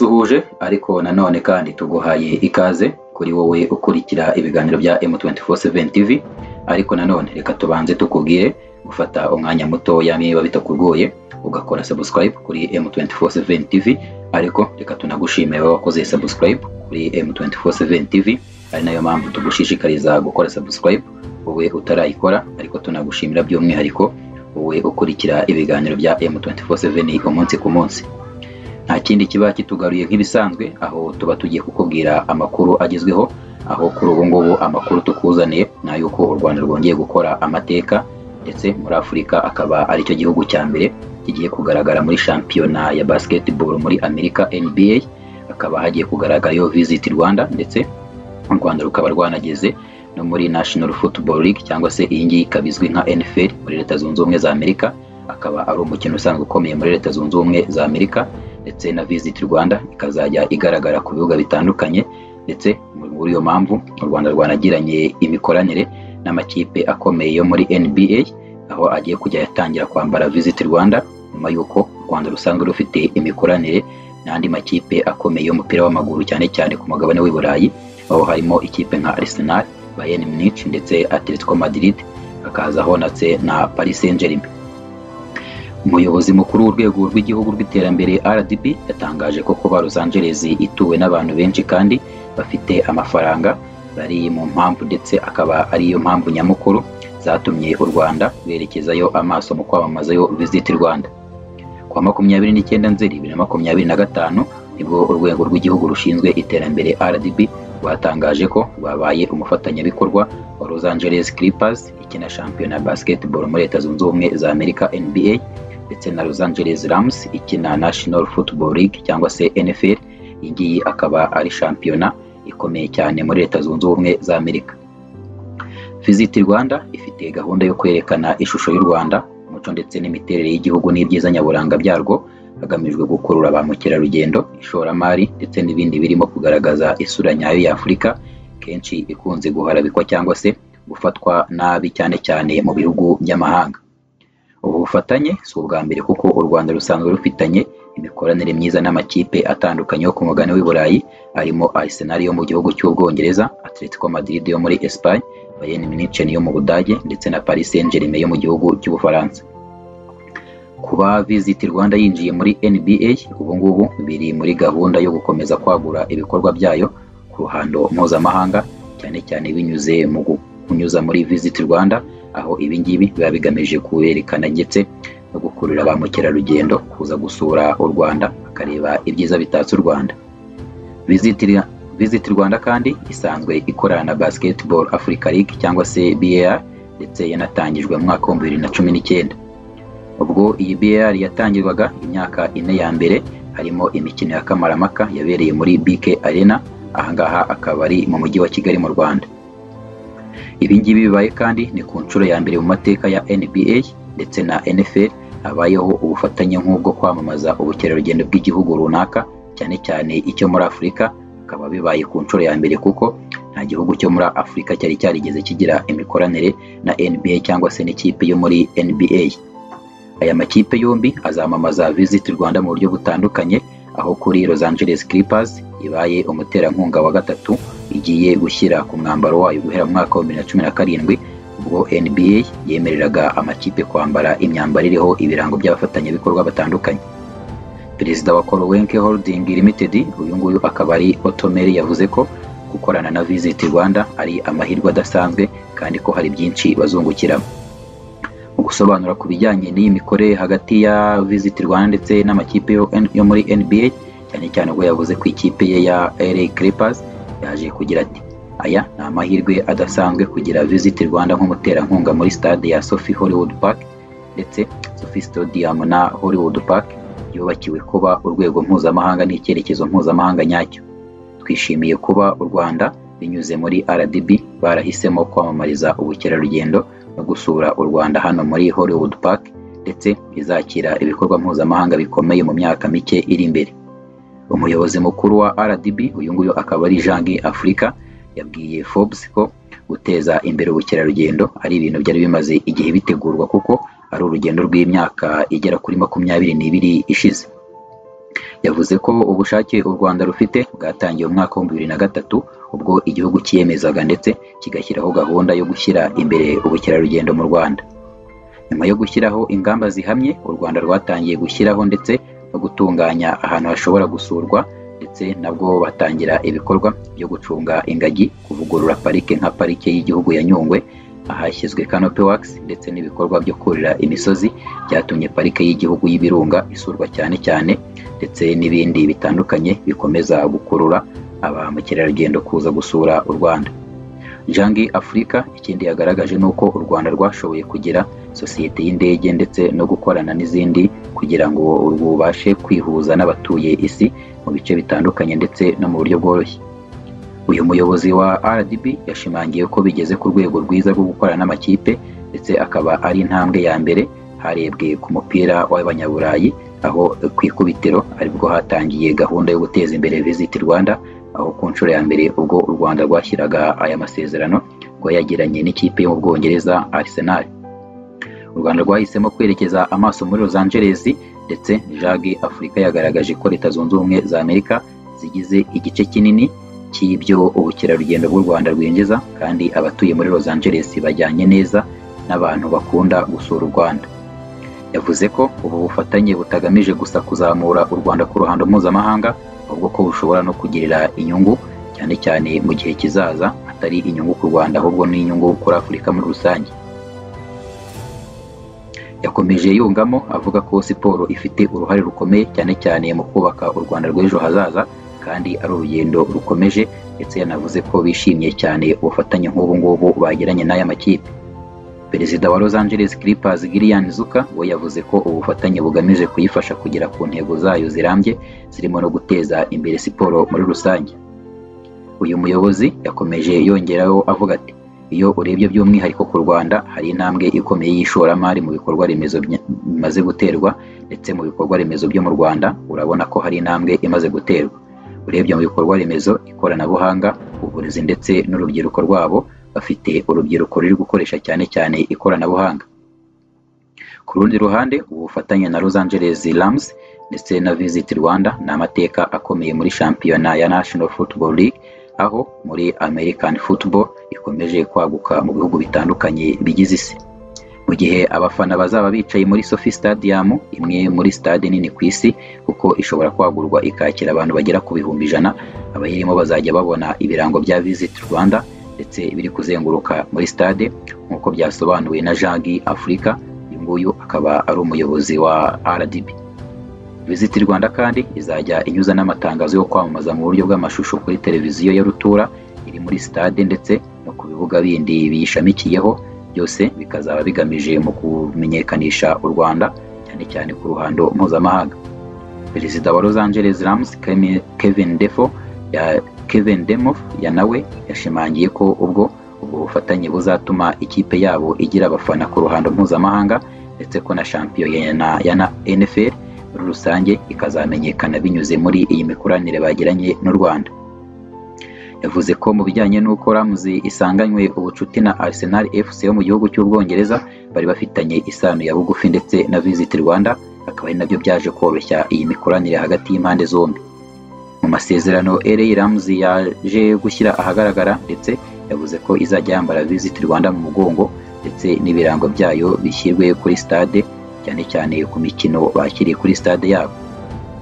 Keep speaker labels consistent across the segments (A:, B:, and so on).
A: turagusuhuje ariko nanone kandi tuguhaye ikaze kuri wowe ukurikira ibiganiro bya M247 TV. Ariko nanone reka tubanze tukubwire gufata umwanya muto niba bitakugoye ugakora subscribe kuri M247 TV. Ariko reka tunagushimire wakoze subscribe kuri M247 TV, ari nayo mpamvu tugushishikariza gukora subscribe wowe utarayikora. Ariko tunagushimira by'umwihariko wowe ukurikira ibiganiro bya M247 umunsi ku munsi. Nta kindi kiba kitugaruye nk'ibisanzwe, aho tuba tugiye kukubwira amakuru agezweho, aho kuri ubu ngubu amakuru tukuzaniye na yuko u Rwanda rwongeye gukora amateka, ndetse muri Afurika akaba ari cyo gihugu cya mbere kigiye kugaragara muri shampiyona ya basketball muri Amerika NBA. Akaba hagiye kugaragarayo Visit Rwanda, ndetse u Rwanda rukaba rwanageze no muri National Football League cyangwa se iyi ngiyi ikabizwi nka NFL muri Leta Zunze Ubumwe za Amerika. Akaba ari umukino usanzwe ukomeye muri Leta Zunze Ubumwe za Amerika, ndetse na Visit Rwanda ikazajya igaragara ku bibuga bitandukanye. Ndetse muri iyo mpamvu u Rwanda rwanagiranye imikoranire n'amakipe akomeye yo muri NBA, aho agiye kujya yatangira kwambara Visit Rwanda nyuma y'uko u Rwanda rusanzwe rufite imikoranire n'andi makipe akomeye y'umupira w'amaguru cyane cyane ku mugabane w'i Burayi, aho harimo ikipe nka Arsenal, Bayern Munich ndetse Atletico Madrid, hakazaho ndetse na Paris Saint-Germain. Umuyobozi mukuru w'urwego rw'igihugu rw'iterambere RDB yatangaje ko kuba Los Angeles ituwe n'abantu benshi kandi bafite amafaranga bari mu mpamvu, ndetse akaba ari yo mpamvu nyamukuru zatumye u Rwanda rwerekezayo amaso mu kwamamazayo Visit Rwanda. Kwa 29 Nzeri 2025 nibwo urwego rw'igihugu rushinzwe iterambere RDB rwatangaje ko rwabaye umufatanyabikorwa wa Los Angeles Clippers ikina shampiyona basketball muri Leta Zunze Ubumwe za Amerika NBA, ndetse na Los Angeles Rams ikina National Football League cyangwa se NFL. Iyi akaba ari shampiyona ikomeye cyane muri Leta Zunze Ubumwe za Amerika. Visit Rwanda ifite gahunda yo kwerekana ishusho y'u Rwanda, umuco ndetse n'imiterere y'igihugu n'ibyiza nyaburanga byarwo, hagamijwe gukurura ba mukerarugendo, ishoramari ndetse n'ibindi birimo kugaragaza isura nyayo ya Afurika, kenshi ikunze guharabikwa cyangwa se gufatwa nabi cyane cyane mu bihugu by'amahanga. Ubu bufatanye si ubwa mbere kuko u Rwanda rusanzwe rufitanye imikoranire myiza n'amakipe atandukanye yo ku mugabane w'i Burayi, arimo Arsenal yo mu gihugu cy'Ubwongereza, Atletico Madrid yo muri Espagne, Bayern Munich yo mu Budage ndetse na Paris Saint-Germain yo mu gihugu cy'Ubufaransa. Kuba Visit Rwanda yinjiye muri NBA ubu ngubu biri muri gahunda yo gukomeza kwagura ibikorwa byayo ku ruhando mpuzamahanga, cyane cyane binyuze mu kunyuza muri Visit Rwanda, aho ibi ngibi biba bigamije kuwerekana ndetse no gukurura ba mukerarugendo kuza gusura u Rwanda bakareba ibyiza bitatse u Rwanda. Visit Rwanda kandi isanzwe ikorana na Basketball Africa League cyangwa se BAR, ndetse yanatangijwe mu mwaka wa 2019. Ubwo iyi BAR yatangirwaga imyaka 4 ya mbere harimo imikino ya kamaramaka yabereye muri BK Arena, ahangaha akaba ari mu mujyi wa Kigali mu Rwanda. Ibi ngibi bibaye kandi ni ku nshuro ya mbere mu mateka ya NBA ndetse na NFL habayeho ubufatanye nk'ubwo kwamamaza ubukerarugendo bw'igihugu runaka, cyane cyane icyo muri Afurika. Akaba bibaye ku nshuro ya mbere kuko nta gihugu cyo muri Afurika cyari cyarigeze kigira imikoranire na NBA cyangwa se n'ikipe yo muri NBA. Aya makipe yombi azamamaza Visit Rwanda mu buryo butandukanye, aho kuri Los Angeles Clippers ibaye umuterankunga wa gatatu igiye gushyira ku mwambaro wayo guhera mu mwaka wa 2017, ubwo NBA yemereraga amakipe kwambara imyambaro iriho ibirango by'abafatanyabikorwa batandukanye. Perezida wa Korowenke Holding Limited uyu nguyu akaba ari Otomeri yavuze ko gukorana na Visit Rwanda ari amahirwe adasanzwe kandi ko hari byinshi bazungukiramo. Mu gusobanura ku bijyanye n'iyi mikorere hagati ya Visit Rwanda ndetse n'amakipe yo muri NBA, cyane cyane ubwo yavuze ku ikipe ye ya LA Clippers, yaje kugira ati aya ni amahirwe adasanzwe kugira Visit Rwanda nk'umuterankunga muri stade ya Sophie Hollywood Park, ndetse Sophie Stadium na Hollywood Park yubakiwe kuba urwego mpuzamahanga n'icyerekezo mpuzamahanga nyacyo. Twishimiye kuba u Rwanda binyuze muri RDB barahisemo kwamamariza ubukerarugendo no gusura u Rwanda hano muri Hollywood Park, ndetse bizakira ibikorwa mpuzamahanga bikomeye mu myaka mike iri imbere. Umuyobozi mukuru wa RDB uyu nguyu akaba ari Jean Africa yabwiye Forbes ko guteza imbere ubukerarugendo ari ibintu byari bimaze igihe bitegurwa kuko ari urugendo rw'imyaka igera kuri 22 ishize. Yavuze ko ubushake u Rwanda rufite bwatangiye mu mwaka wa 2003 ubwo igihugu cyiyemezaga ndetse kigashyiraho gahunda yo gushyira imbere ubukerarugendo mu Rwanda. Nyuma yo gushyiraho ingamba zihamye, u Rwanda rwatangiye gushyiraho ndetse no gutunganya ahantu hashobora gusurwa, ndetse nabwo batangira ibikorwa byo gucunga ingagi, kuvugurura parike nka parike y'igihugu ya Nyungwe ahashyizwe Canopy Works, ndetse n'ibikorwa byo kurira imisozi byatumye parike y'igihugu y'Ibirunga isurwa cyane cyane, ndetse n'ibindi bitandukanye bikomeza gukurura aba mukerarugendo kuza gusura u Rwanda. Jangi Africa ikindi yagaragaje nuko u Rwanda rwashoboye kugira sosiyete y'indege ndetse no gukorana n'izindi kugira ngo rubashe kwihuza n'abatuye isi mu bice bitandukanye ndetse no mu buryo bworoshye. Uyu muyobozi wa RDB yashimangiye ko bigeze ku rwego rwiza rwo gukorana n'amakipe, ndetse akaba ari intambwe ya mbere harebwe ku mupira w'abanyaburayi, aho ku ikubitiro aribwo hatangiye gahunda yo guteza imbere Visit Rwanda, aho ku nshuro ya mbere ubwo u Rwanda rwashyiraga aya masezerano ngo yagiranye n'ikipe yo mu Bwongereza Arsenal. U Rwanda rwahisemo kwerekeza amaso muri Los Angeles, ndetse Jangi Africa yagaragaje ko Leta Zunze Ubumwe za Amerika zigize igice kinini cy'ibyo ubukerarugendo bw'u Rwanda rwinjiza, kandi abatuye muri Los Angeles bajyanye neza n'abantu bakunda gusura u Rwanda. Yavuze ko ubu bufatanye butagamije gusa kuzamura u Rwanda ku ruhando mpuzamahanga, ahubwo ko bushobora no kugirira inyungu cyane cyane mu gihe kizaza, atari inyungu ku Rwanda ahubwo n'inyungu kuri Afurika muri rusange. Yakomeje yungamo avuga ko siporo ifite uruhare rukomeye cyane cyane mu kubaka u Rwanda rw'ejo hazaza, kandi ari urugendo rukomeje, ndetse yanavuze ko bishimiye cyane ubufatanye nk'ubu ngubu bagiranye n'aya makipe. Perezida wa Los Angeles Clippers Gillian Zucker we yavuze ko ubufatanye bugamije kuyifasha kugera ku ntego zayo zirambye, zirimo no guteza imbere siporo muri rusange. Uyu muyobozi yakomeje yongeraho avuga ati, iyo urebye by'umwihariko ku Rwanda, hari intambwe ikomeye y'ishoramari mu bikorwa remezo bimaze guterwa, ndetse mu bikorwa remezo byo mu Rwanda urabona ko hari intambwe imaze guterwa. Urebye mu bikorwa remezo, ikoranabuhanga, uburezi ndetse n'urubyiruko rwabo, bafite urubyiruko ruri gukoresha cyane cyane ikoranabuhanga. Ku rundi ruhande, ubufatanye na Los Angeles Rams ndetse na Visit Rwanda ni amateka akomeye muri shampiyona ya National Football League, aho muri American Football ikomeje kwaguka mu bihugu bitandukanye bigize isi. Mu gihe abafana bazaba bicaye muri Sophie Stadium, imwe muri stade nini ku isi kuko ishobora kwagurwa ikakira abantu bagera ku 100,000, abayirimo bazajya babona ibirango bya Visit Rwanda ndetse biri kuzenguruka muri stade nk'uko byasobanuwe na Jangi Africa. Uyu nguyu akaba ari umuyobozi wa RDB. Visit Rwanda kandi izajya inyuza n'amatangazo yo kwamamaza mu buryo bw'amashusho kuri televiziyo ya rutura iri muri stade ndetse no ku bibuga bindi biyishamikiyeho, byose bikazaba bigamije mu kumenyekanisha u Rwanda cyane cyane ku ruhando mpuzamahanga. Perezida wa Los Angeles Rams Kevin Demoff nawe yashimangiye ko ubwo bufatanye buzatuma ikipe yabo igira abafana ku ruhando mpuzamahanga, ndetse ko na shampiyona ya NFL muri rusange ikazamenyekana binyuze muri iyi mikoranire bagiranye n'u Rwanda. Yavuze ko mu bijyanye n'uko Rams isanganywe ubucuti na Arsenal FC yo mu gihugu cy'Ubwongereza, bari bafitanye isano ya bugufi, ndetse na Visit Rwanda akaba ari nabyo byaje koroshya iyi mikoranire hagati y'impande zombi. Mu masezerano LA Rams yaje gushyira ahagaragara, ndetse yavuze ko izajya yambara Visit Rwanda mu mugongo, ndetse n'ibirango byayo bishyirwe kuri stade, cyane cyane ku mikino bakiriye kuri stade yabo.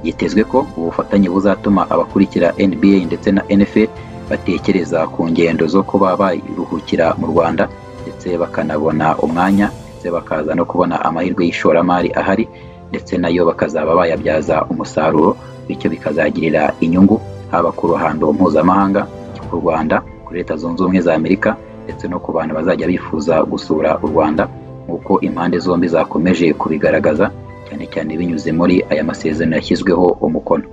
A: Yitezwe ko ubufatanye buzatuma abakurikira NBA ndetse na NFL batekereza ku ngendo zo kuba baruhukira mu Rwanda, ndetse bakanabona umwanya, ndetse bakaza no kubona amahirwe y'ishoramari ahari, ndetse nayo bakazaba bayabyaza umusaruro, bityo bikazagirira inyungu haba ku ruhando mpuzamahanga, ku Rwanda, kuri Leta Zunze Ubumwe za Amerika, ndetse no ku bantu bazajya bifuza gusura u Rwanda, nk'uko impande zombi zakomeje kubigaragaza, cyane cyane binyuze muri aya masezerano yashyizweho umukono.